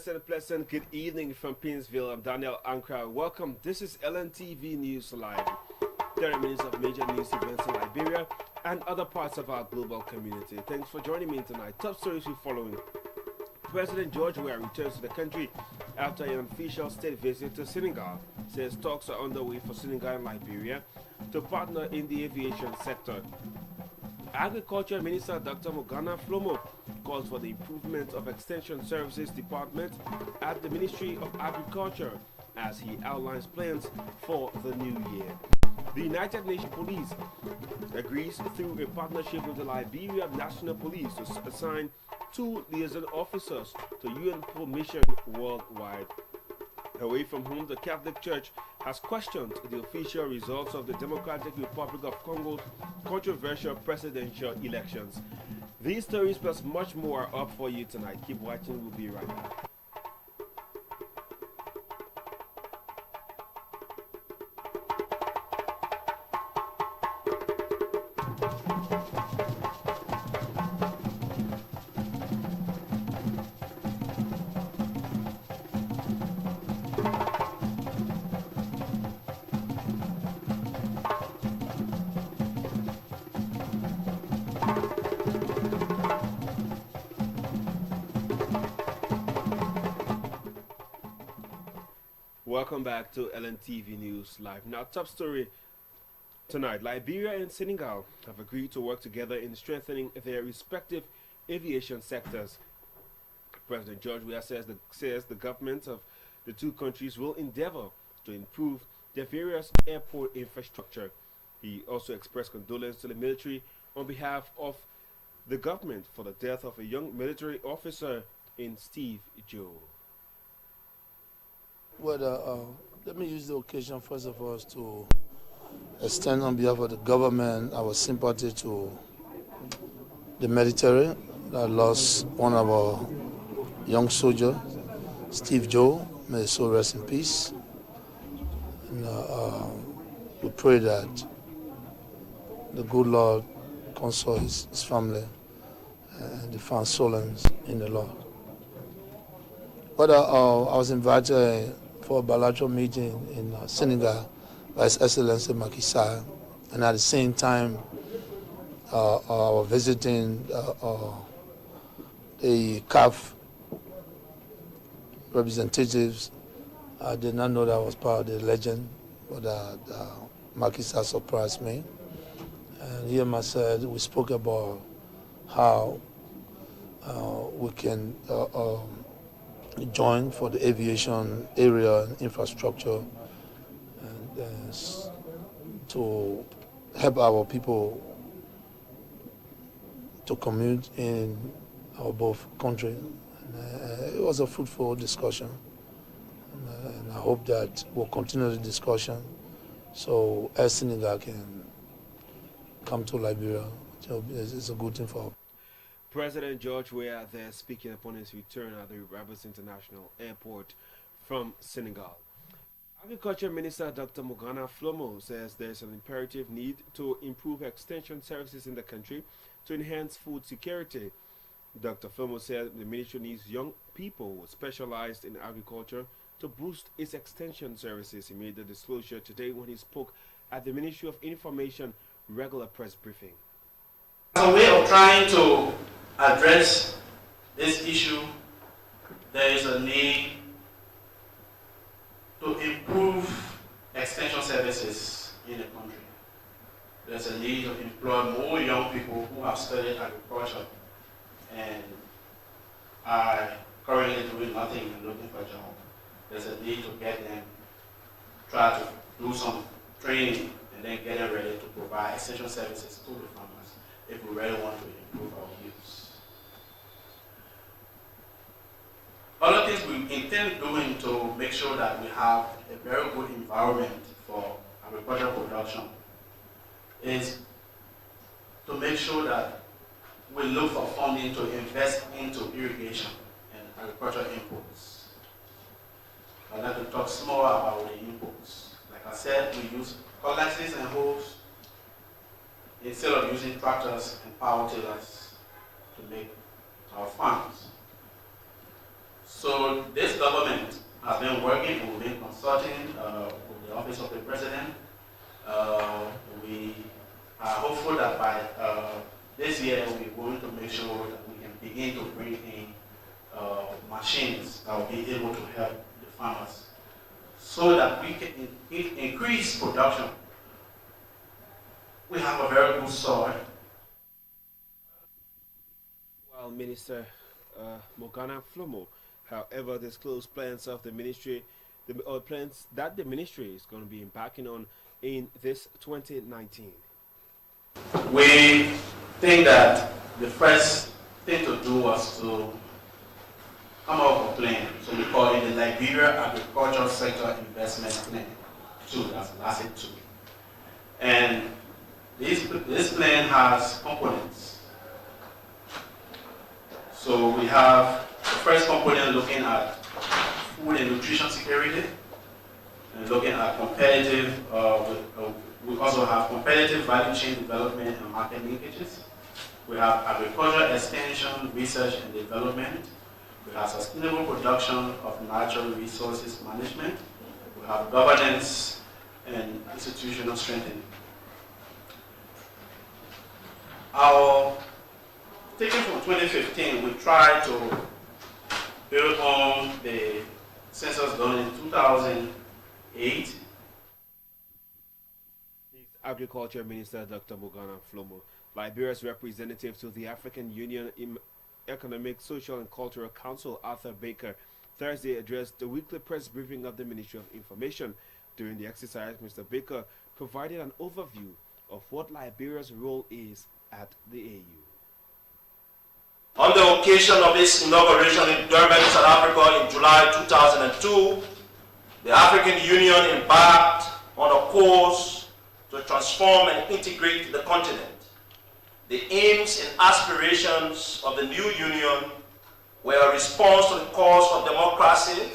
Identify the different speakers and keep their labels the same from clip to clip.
Speaker 1: Pleasant good evening from Pinsville. I'm Daniel Ankrah. Welcome. This is Lntv News Live. 30 minutes of major news events in Liberia and other parts of our global community. Thanks for joining me tonight. Top stories we're following. President George Weah returns to the country after an official state visit to Senegal. Says talks are underway for Senegal and Liberia to partner in the aviation sector. Agriculture Minister Dr. Morgana Flomo calls for the improvement of Extension Services Department at the Ministry of Agriculture as he outlines plans for the new year. The United Nations Police agrees through a partnership with the Liberia National Police to assign 2 liaison officers to UN mission worldwide. Away from home, the Catholic Church has questioned the official results of the Democratic Republic of Congo's controversial presidential elections. These stories plus much more are up for you tonight. Keep watching, we'll be right back. Welcome back to Lntv News Live. Now, top story tonight. Liberia and Senegal have agreed to work together in strengthening their respective aviation sectors. President George Weah says the governments of the two countries will endeavor to improve their various airport infrastructure. He also expressed condolence to the military on behalf of the government for the death of a young military officer in Steve Joe.
Speaker 2: Well, let me use the occasion first of all to extend on behalf of the government our sympathy to the military that lost one of our young soldiers, Steve Joe. May his soul rest in peace. And, we pray that the good Lord console his family and they find solace in the Lord. But I was invited for a bilateral meeting in Senegal by His Excellency Macky Sall, and at the same time I was visiting the CAF representatives. I did not know that I was part of the legend, but Macky Sall surprised me. And he and I said we spoke about how we can join for the aviation area and infrastructure and to help our people to commute in our both countries. It was a fruitful discussion, and I hope that we'll continue the discussion so Air Senegal can come to Liberia. It's a good thing for us.
Speaker 1: President George Weah there speaking upon his return at the Rabat International Airport from Senegal. Agriculture Minister Dr. Morgana Flomo says there's an imperative need to improve extension services in the country to enhance food security. Dr. Flomo said the ministry needs young people specialized in agriculture to boost its extension services. He made the disclosure today when he spoke at the Ministry of Information regular press briefing.
Speaker 3: As a way of trying to address this issue, there is a need to improve extension services in the country. There's a need to employ more young people who have studied agriculture and are currently doing nothing and looking for a job. There's a need to get them, try to do some training and then get them ready to provide extension services to the farmers if we really want to improve our yields. Other things we intend doing to make sure that we have a very good environment for agricultural production is to make sure that we look for funding to invest into irrigation and agricultural inputs. I'd like to talk more about the inputs. Like I said, we use cutlasses and hoes instead of using tractors and power tillers to make our farms. So this government has been working, we've been consulting with the Office of the President. We are hopeful that by this year we're going to make sure that we can begin to bring in machines that will be able to help the farmers so that we can increase production. We have a very good soil.
Speaker 1: While Minister Morgana Flomo, however, disclosed plans of the ministry, plans that the ministry is going to be embarking on in this 2019.
Speaker 3: We think that the first thing to do was to come up with a plan. So we call it the Liberia Agricultural Sector Investment Plan 2. That's it 2. And this plan has components. So we have the first component looking at food and nutrition security, and looking at competitive, we also have competitive value chain development and market linkages. We have agricultural extension, research and development. We have sustainable production of natural resources management. We have governance and institutional strengthening. Taken from 2015, we tried to build on the census done in 2008.
Speaker 1: Agriculture Minister Dr. Morgana Flomo, Liberia's representative to the African Union Economic, Social and Cultural Council, Arthur Baker, Thursday addressed the weekly press briefing of the Ministry of Information. During the exercise, Mr. Baker provided an overview of what Liberia's role is at the AU.
Speaker 4: On the occasion of its inauguration in Durban, South Africa in July 2002, the African Union embarked on a course to transform and integrate the continent. The aims and aspirations of the new union were a response to the calls for democracy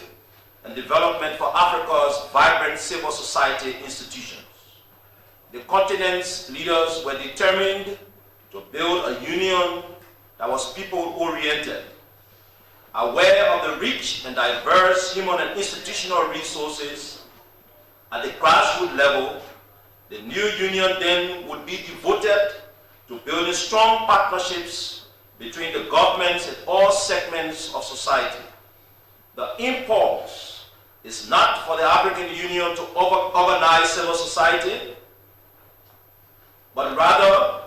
Speaker 4: and development for Africa's vibrant civil society institutions. The continent's leaders were determined to build a union that was people-oriented, aware of the rich and diverse human and institutional resources at the grassroots level. The new union then would be devoted to building strong partnerships between the governments and all segments of society. The impulse is not for the African Union to organize civil society, but rather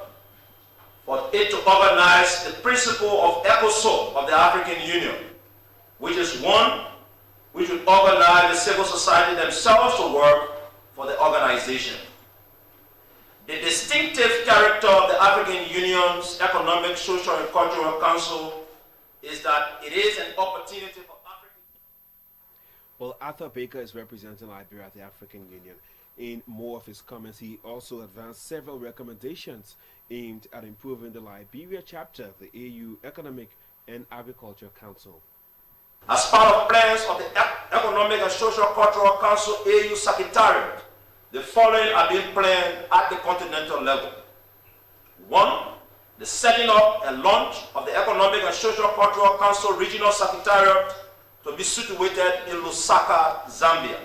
Speaker 4: for it to organize the principle of ECOSOC of the African Union, which is one which would organize the civil society themselves to work for the organization. The distinctive character of the African Union's Economic, Social and Cultural Council is that it is an opportunity for Africans.
Speaker 1: Well, Arthur Baker is representing Liberia at the African Union. In more of his comments, he also advanced several recommendations aimed at improving the Liberia chapter of the AU Economic and Agriculture Council.
Speaker 4: As part of plans of the Economic and Social Cultural Council AU Secretariat, the following are being planned at the continental level. 1. The setting up and launch of the Economic and Social Cultural Council Regional Secretariat to be situated in Lusaka, Zambia.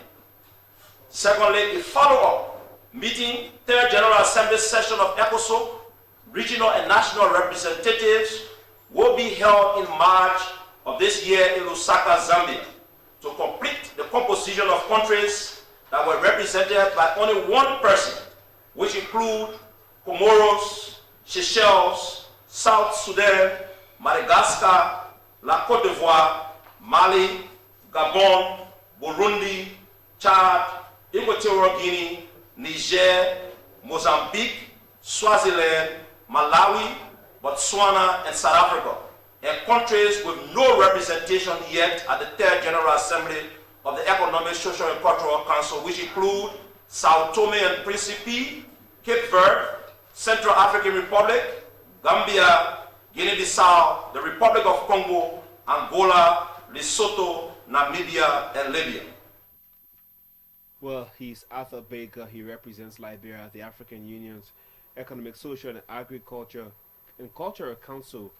Speaker 4: Secondly, a follow-up meeting, Third General Assembly session of ECOSOC, regional and national representatives will be held in March of this year in Lusaka, Zambia, to complete the composition of countries that were represented by only one person, which include Comoros, Seychelles, South Sudan, Madagascar, La Côte d'Ivoire, Mali, Gabon, Burundi, Chad, Equatorial Guinea, Niger, Mozambique, Swaziland, Malawi, Botswana, and South Africa, and countries with no representation yet at the Third General Assembly of the Economic, Social and Cultural Council, which include Sao Tome and Principe, Cape Verde, Central African Republic, Gambia, Guinea-Bissau, the Republic of Congo, Angola, Lesotho, Namibia, and Libya.
Speaker 1: Well, he's Arthur Baker. He represents Liberia at the African Union's Economic, Social and Agriculture and Cultural Council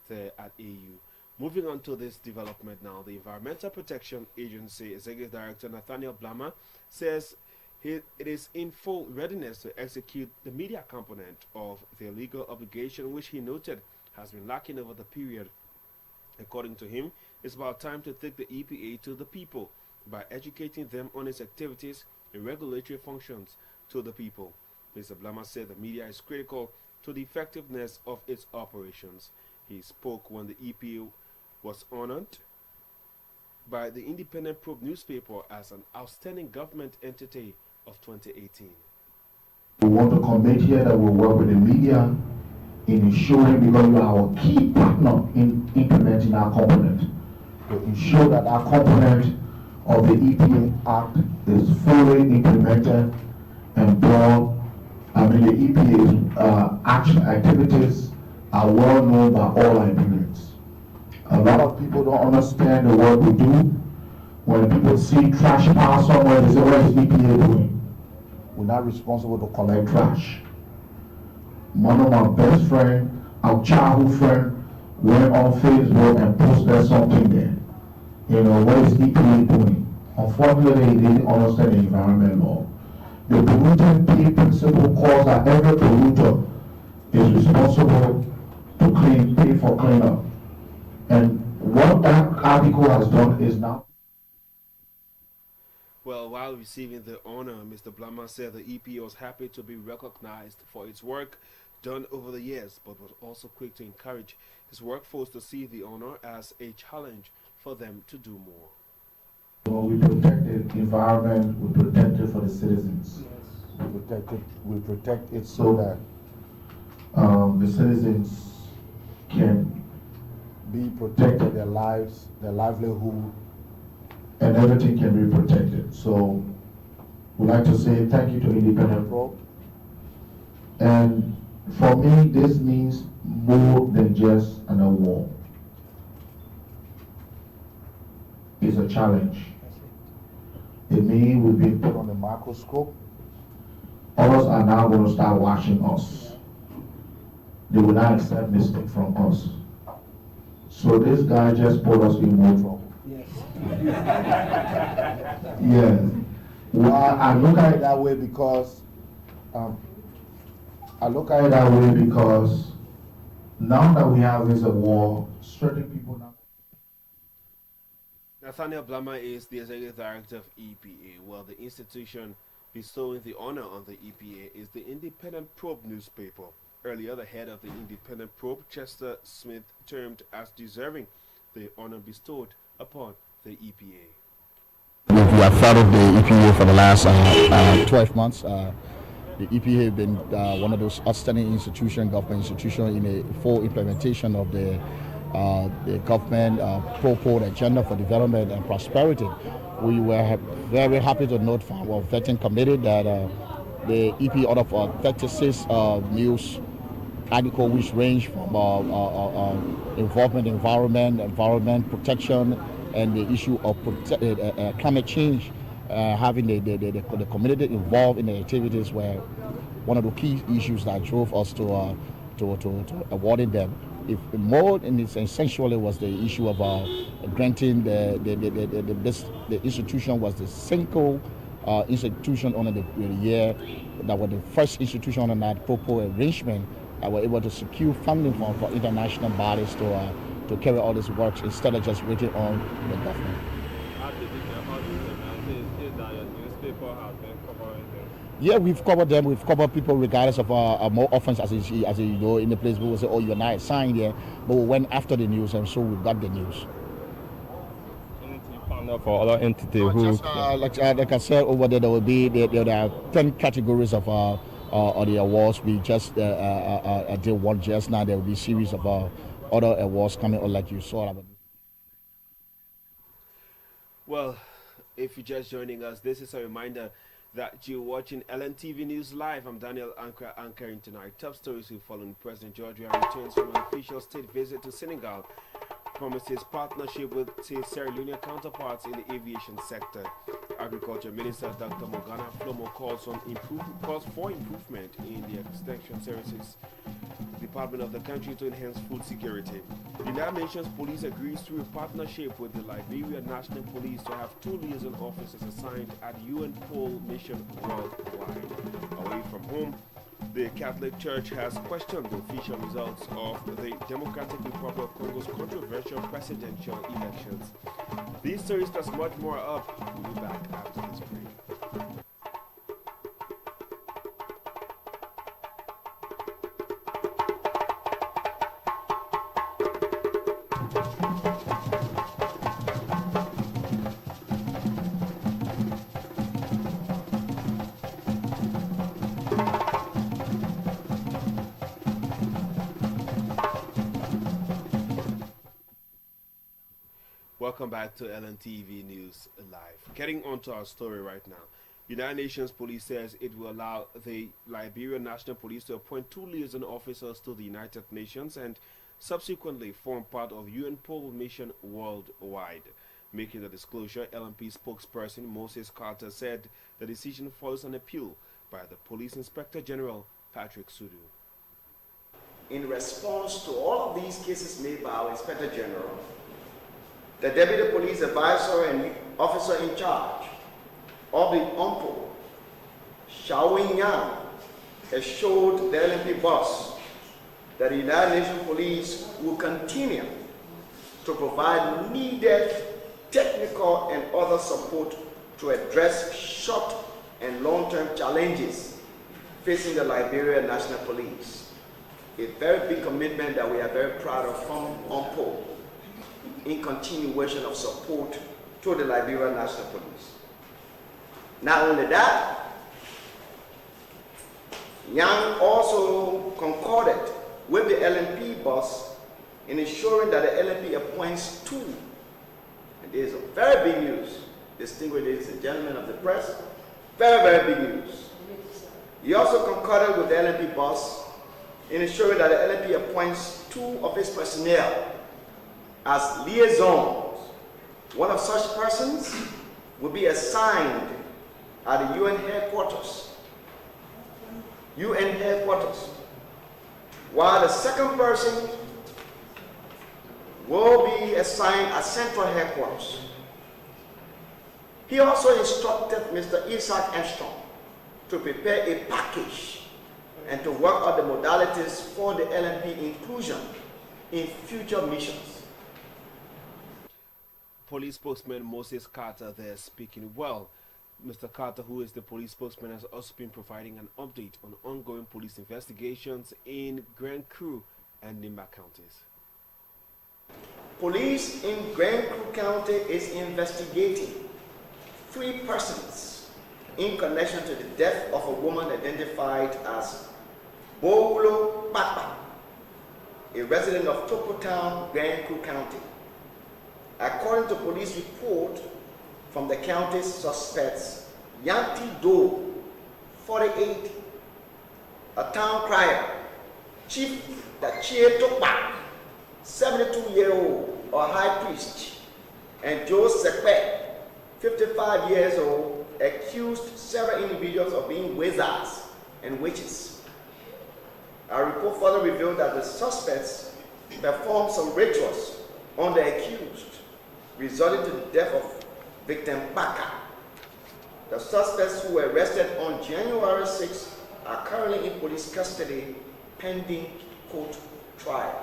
Speaker 1: there at AU. Moving on to this development now, the Environmental Protection Agency Executive Director Nathaniel Blama says it is in full readiness to execute the media component of their legal obligation, which he noted has been lacking over the period. According to him, it's about time to take the EPA to the people by educating them on its activities and regulatory functions to the people. Mr. Blama said the media is critical to the effectiveness of its operations. He spoke when the EPA was honored by the Independent Probe newspaper as an outstanding government entity of 2018.
Speaker 5: We want to commit here that we work with the media in ensuring, because we are our key partner in implementing our component, to ensure that our component of the EPA Act is fully implemented and brought. The EPA's action activities are well known by all Liberians. A lot of people don't understand the work we do. When people see trash pile somewhere, they say, what is EPA doing? We're not responsible to collect trash. One of my best friends, our childhood friend, went on Facebook and posted something there. What is EPA doing? Unfortunately, they didn't understand the environment law. The pollutant pay principle calls that every polluter is responsible to pay for cleanup. And what that article has done is now.
Speaker 1: Well, while receiving the honor, Mr. Blama said the EPA was happy to be recognized for its work done over the years, but was also quick to encourage his workforce to see the honor as a challenge for them to do more.
Speaker 5: We protect the environment, we protect it for the citizens.
Speaker 1: Yes.
Speaker 5: We protect it so that the citizens can be protected, their lives, their livelihood, and everything can be protected. So we'd like to say thank you to Independent Probe. And for me, this means more than just an award. It's a challenge. It means we've been put on the microscope. Others are now going to start watching us. They will not accept mistake from us. So this guy just put us in more trouble.
Speaker 1: Yes.
Speaker 5: Yes. Well, I look at it that way because now that we have this award, certain people now.
Speaker 1: Nathaniel Blama is the Executive Director of EPA. Well, the institution bestowing the honor on the EPA is the Independent Probe newspaper. Earlier, the head of the Independent Probe, Chester Smith, termed as deserving the honor bestowed upon the EPA.
Speaker 6: We have followed the EPA for the last 12 months. The EPA has been one of those outstanding government institutions in a full implementation of the government proposed agenda for development and prosperity. We were very happy to note from our vetting committee that the EPA out of 36 news articles which range from environment protection, and the issue of climate change, having the community involved in the activities were one of the key issues that drove us to awarding them. If more, and it's essentially was the issue of granting the institution was the single institution on the year that was the first institution on that proposed arrangement that were able to secure funding for international bodies to carry all these works instead of just waiting on the government. Yeah, we've covered them. We've covered people regardless of more offense, as you know, in the place we will say, oh, you're not signed here. But we went after the news, and so we got the news.
Speaker 7: Anything found out for other entities who...
Speaker 6: Just, like I said, over there will be there are 10 categories of the awards. We just did one just now. There will be a series of other awards coming on, like you saw.
Speaker 1: Well, if you're just joining us, this is a reminder that you're watching Lntv News Live. I'm Daniel Ankrah, anchoring tonight. Top stories we follow. President George Weah returns from an official state visit to Senegal, promises partnership with his Sierra Leonean counterparts in the aviation sector. Agriculture Minister Dr. Morgana Flomo calls for improvement in the extension services department of the country to enhance food security. The United Nations Police agrees through a partnership with the Liberia National Police to have 2 liaison officers assigned at UN Pole mission worldwide. Away from home, the Catholic Church has questioned the official results of the Democratic Republic of Congo's controversial presidential elections. These stories plus much more up. We'll be back after this break. Welcome back to Lntv News Live. Getting onto our story right now. United Nations Police says it will allow the Liberia National Police to appoint 2 liaison officers to the United Nations and subsequently form part of UN Pole mission worldwide. Making the disclosure, LNP spokesperson Moses Carter said the decision follows an appeal by the Police Inspector General Patrick Sudu.
Speaker 8: In response to all of these cases made by our Inspector General, the Deputy Police Advisor and Officer in charge of the UNPO, Xiaowing Yang, assured the LNP boss that the United Nations Police will continue to provide needed technical and other support to address short and long-term challenges facing the Liberia National Police. A very big commitment that we are very proud of from UNPO in continuation of support to the Liberia National Police. Not only that, Yang also concorded with the LNP boss in ensuring that the LNP appoints 2, and this is a very big news, distinguished ladies and gentlemen of the press, very, very big news. He also concorded with the LNP boss in ensuring that the LNP appoints 2 of his personnel as liaisons. One of such persons will be assigned at the UN headquarters, while the second person will be assigned at central headquarters. He also instructed Mr. Isaac Armstrong to prepare a package and to work out the modalities for the LNP inclusion in future missions.
Speaker 1: Police spokesman Moses Carter there speaking. Well, Mr. Carter, who is the police spokesman, has also been providing an update on ongoing police investigations in Grand Cru and Nimba counties.
Speaker 8: Police in Grand Cru County is investigating 3 persons in connection to the death of a woman identified as Boulo Papa, a resident of Topo Town, Grand Cru County. According to police report from the county's suspects, Yanti Do, 48, a town crier, Chief Dachie Tokpa, 72-year-old, a high priest, and Joe Sekpe, 55 years old, accused several individuals of being wizards and witches. Our report further revealed that the suspects performed some rituals on the accused, resulting to the death of victim Baka. The suspects who were arrested on January 6 are currently in police custody pending court trial.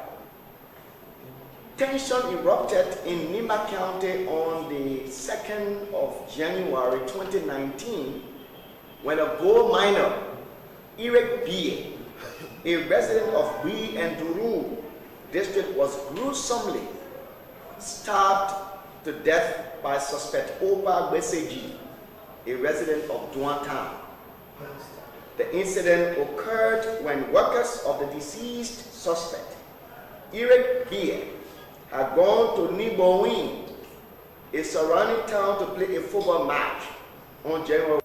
Speaker 8: Tension erupted in Nimba County on the 2nd of January 2019 when a gold miner, Eric Bie, a resident of Bui and Duru district, was gruesomely stabbed to death by suspect Oba Gweseji, a resident of Duan Town. The incident occurred when workers of the deceased suspect, Eric Bie, had gone to Nibowin, a surrounding town, to play a football match on January.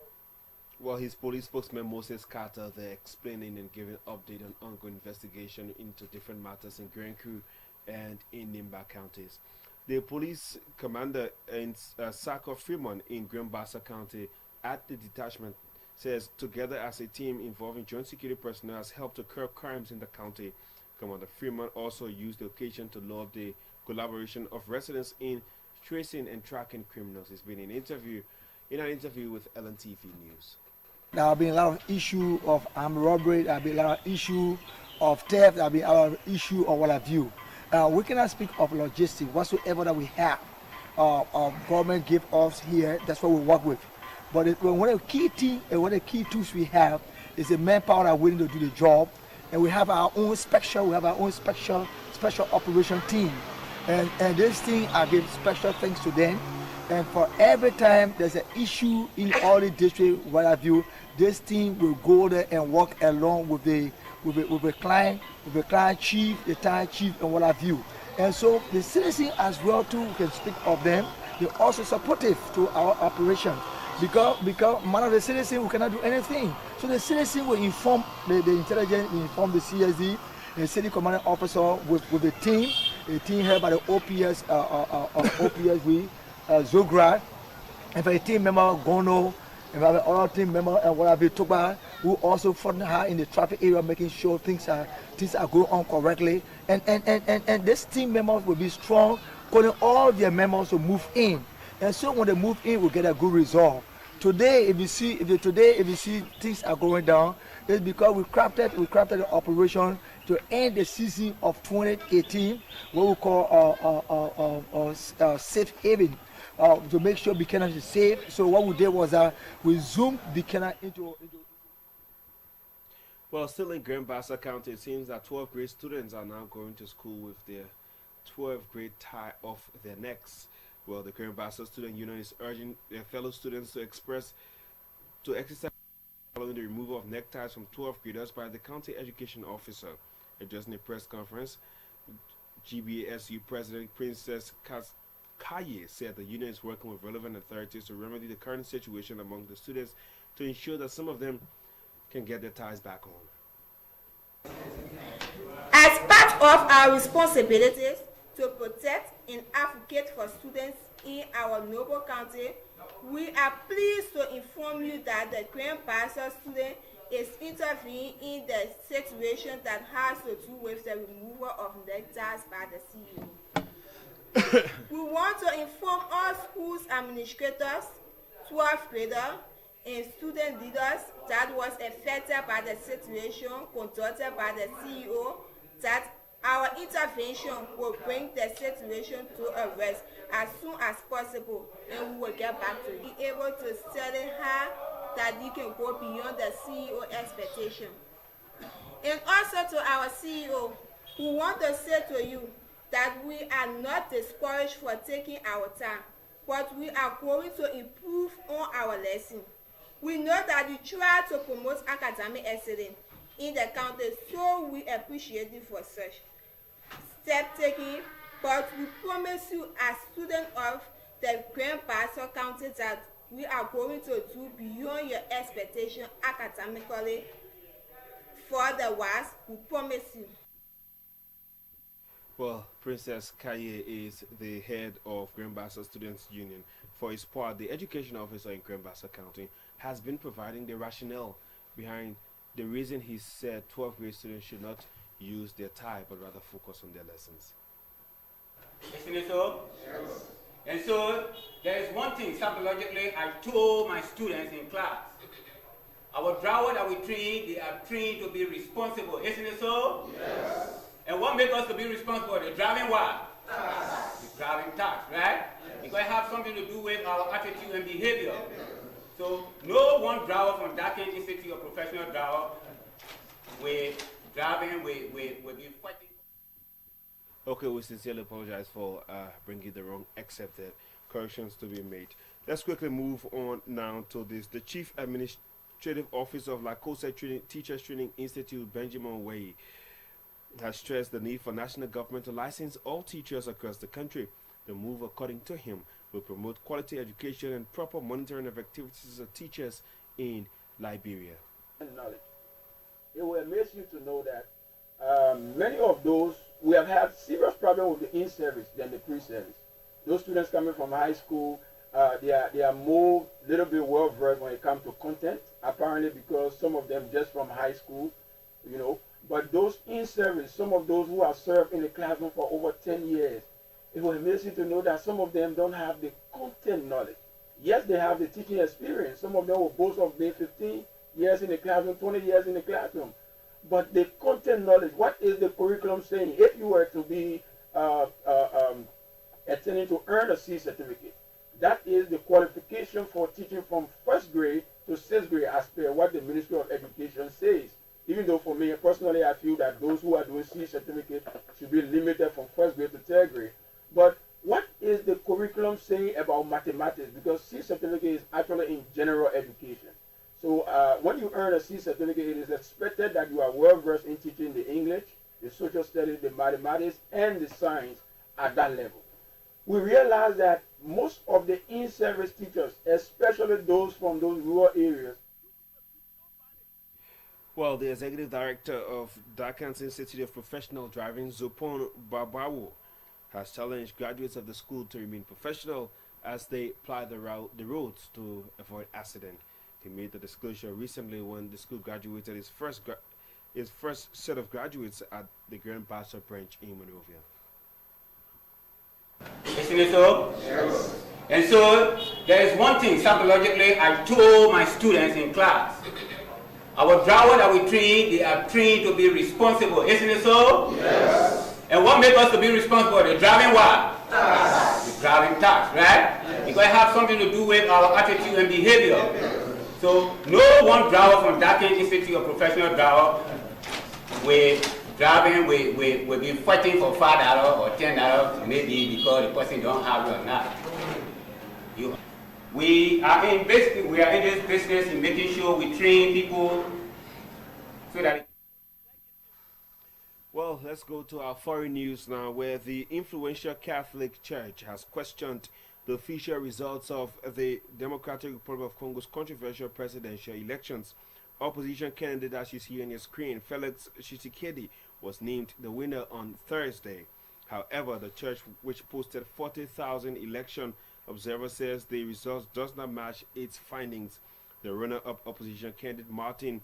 Speaker 1: Well, his police spokesman Moses Carter there explaining and giving update on ongoing investigation into different matters in Grand Cru and in Nimba counties. The police commander in Saco Fremont in Grambassa County at the detachment says together as a team involving joint security personnel has helped to curb crimes in the county. Commander Fremont also used the occasion to laud the collaboration of residents in tracing and tracking criminals. It's been in an interview with Lntv News.
Speaker 9: There have been a lot of issue of armed robbery. There have been a lot of issue of theft. There have been a lot of issue of what have you. We cannot speak of logistics whatsoever that we have. Government give us here. That's what we work with. But one of the key tools we have is the manpower that are willing to do the job, and we have our own special operation team, and this thing I give special thanks to them. And for every time there's an issue in all the districts, what have you, this team will go there and work along with the client chief, the town chief, and what have you. And so the citizens as well too, we can speak of them. They're also supportive to our operation. Because one of the citizens, we cannot do anything. So the citizen will inform the intelligence, will inform the CSD, the city commanding officer with the team held by the OPS, Zograd, and for the team member, Gono, and for the other team member, and what have you, Toba, who also fought hard in the traffic area, making sure things are going on correctly. And this team members will be strong, calling all their members to move in. And so when they move in, we'll get a good result. Today, if you see things are going down, it's because we crafted the operation to end the season of 2018, what we call safe haven, to make sure Buchanan is safe. So what we did was we zoomed Buchanan into.
Speaker 1: Well, still in Grambassa County, it seems that 12th grade students are now going to school with their 12th grade tie off their necks. Well, the Grambassa Student Union is urging their fellow students to exercise following the removal of neckties from 12th graders by the county education officer. Addressing a press conference, GBSU President Princess Kaye said the union is working with relevant authorities to remedy the current situation among the students to ensure that some of them can get their ties back on.
Speaker 10: As part of our responsibilities to protect and advocate for students in our noble county, we are pleased to inform you that the Grambassa student is intervening in the situation that has to do with the removal of neckties by the CEO. We want to inform all schools administrators, 12th graders, and student leaders that was affected by the situation conducted by the CEO that our intervention will bring the situation to a rest as soon as possible, and we will get back to you. Be able to tell her that you can go beyond the CEO expectation. And also to our CEO, we want to say to you that we are not discouraged for taking our time, but we are going to improve on our lesson. We know that you try to promote academic excellence in the county, so we appreciate you for such step taking, but we promise you as students of the Grambassa County that we are going to do beyond your expectation academically for the WAS. We promise you.
Speaker 1: Well, Princess Kaye is the head of Grambassa Students Union. For his part, the education officer in Grambassa County has been providing the rationale behind the reason he said 12th grade students should not use their tie but rather focus on their lessons.
Speaker 11: Isn't it so? Yes. And so there is one thing psychologically I told my students in class. Our drivers that we train, they are trained to be responsible. Isn't it so? Yes. And what makes us to be responsible? The driving what? Tax. The driving tax, right? Yes. Because it has something to do with our attitude and behavior. So no one driver from Dakin Institute or professional driver will driving will be fighting.
Speaker 1: Okay, we sincerely apologize for bringing the wrong accepted corrections to be made. Let's quickly move on now to this. The Chief Administrative Officer of Lakosa Teachers Training Institute, Benjamin Way, has stressed the need for national government to license all teachers across the country. The move, according to him, will promote quality education and proper monitoring of activities of teachers in Liberia.
Speaker 12: Knowledge. It will amaze you to know that many of those, we have had serious problems with the in-service than the pre-service. those students coming from high school, they are more little bit well versed when it comes to content. Apparently, because some of them just from high school, you know. But those in service, some of those who have served in the classroom for over 10 years, it was amazing to know that some of them don't have the content knowledge. Yes, they have the teaching experience. Some of them will boast of being 15 years in the classroom, 20 years in the classroom. But the content knowledge, what is the curriculum saying? If you were to be attending to earn a C certificate, that is the qualification for teaching from 1st grade to 6th grade as per what the Ministry of Education says. Even though for me personally, I feel that those who are doing C certificate should be limited from 1st grade to 3rd grade. But what is the curriculum saying about mathematics? Because C certificate is actually in general education. So when you earn a C certificate, it is expected that you are well versed in teaching the English, the social studies, the mathematics, and the science at that level. We realize that most of the in-service teachers, especially those from those rural areas.
Speaker 1: Well, the executive director of Dakan's Institute of Professional Driving, Zopon Babawo, has challenged graduates of the school to remain professional as they ply the roads to avoid accident. He made the disclosure recently when the school graduated its first set of graduates at the Grand Bachelor branch in Monrovia.
Speaker 11: Isn't it so? Yes. And so there is one thing psychologically I told my students in class. Our drivers that we train, they are trained to be responsible. Isn't it so? Yes. And what makes us to be responsible? The driving what? Tax. The driving tax, right? Yes. Because it has something to do with our attitude and behavior. So no one driver from Dakan Institute of Professional Driver will driving will be fighting for $5 or $10 maybe because the person don't have it or not. We are in this business in making sure we train people so that.
Speaker 1: Well, let's go to our foreign news now, where the influential Catholic Church has questioned the official results of the Democratic Republic of Congo's controversial presidential elections. Opposition candidate, as you see on your screen, Felix Tshisekedi, was named the winner on Thursday. However, the church, which posted 40,000 election observers, says the results does not match its findings. The runner-up opposition candidate Martin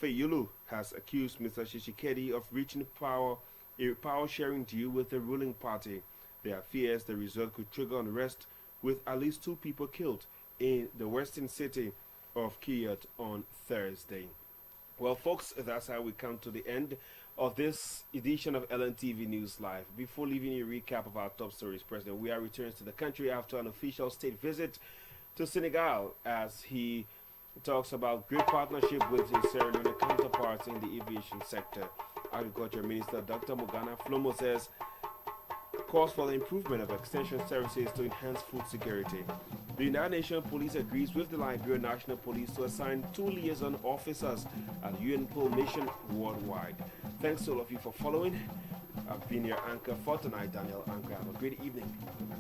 Speaker 1: Fayulu has accused Mr. Tshisekedi of reaching a power-sharing deal with the ruling party. There are fears the result could trigger unrest, with at least 2 people killed in the western city of Kyiv on Thursday. Well, folks, that's how we come to the end of this edition of LNTV News Live. Before leaving you a recap of our top stories, President Weah returns to the country after an official state visit to Senegal as he talks about great partnership with his Sierra Leone counterparts in the aviation sector. Agriculture Minister Dr. Mogana Flomo says calls for the improvement of extension services to enhance food security. The United Nations Police agrees with the Liberian National Police to assign 2 liaison officers at UNPOL mission worldwide. Thanks to all of you for following. I've been your anchor for tonight, Daniel Ankrah. Have a great evening. Good night.